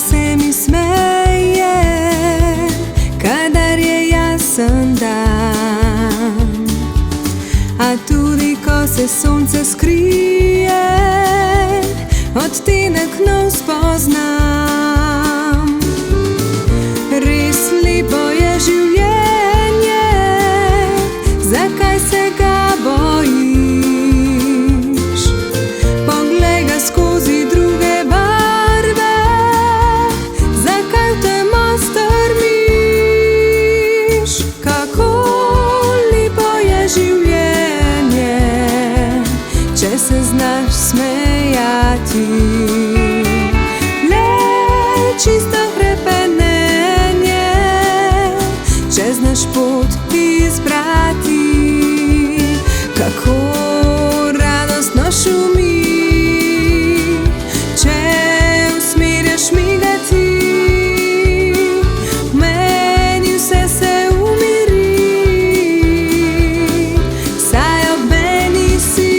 se mi smeje, kadar je jasen dan. A tudi ko se sonce skrije, odtenek nov spoznam. Res lepo je življenje, zakaj se ga bojiš? Poglej ga skozi druge barve, zakaj v temo strmiš? Kako lepo je življenje, če se znaš smejati. Le čisto hrepenenje, če znaš pot izbrati. Kako radostno šumi, če usmerjaš migati. V meni vse se umiri, saj ob meni si.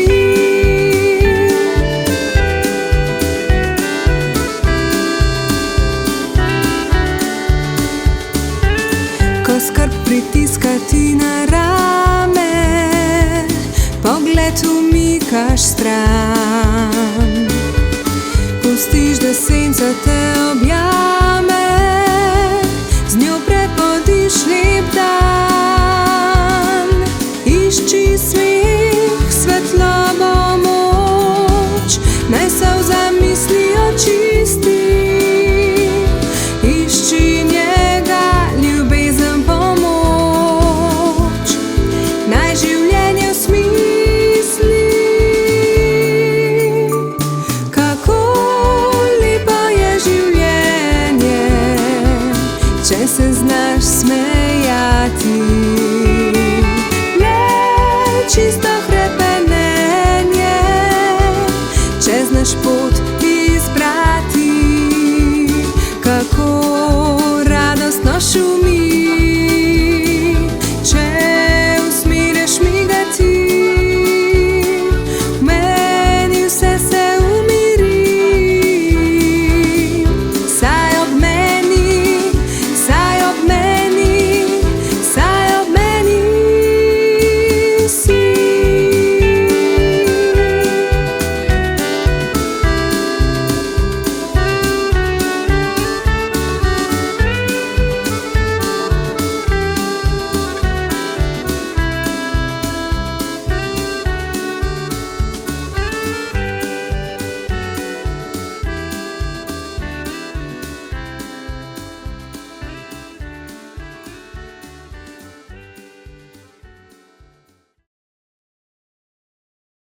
Ko skrb pritiska ti na rame, pogled umikaš stran. Pustiš, da senca te objame, z njo prepodiš lep dan. Išči smeh, svetlobo, moč, naj solza mislijo čisti. Išči njega, ljubezen, pomoč, naj življenje osmisli. Kako lepo je življenje, če se znaš smejati. Le čisto hrepenenje, če znaš pot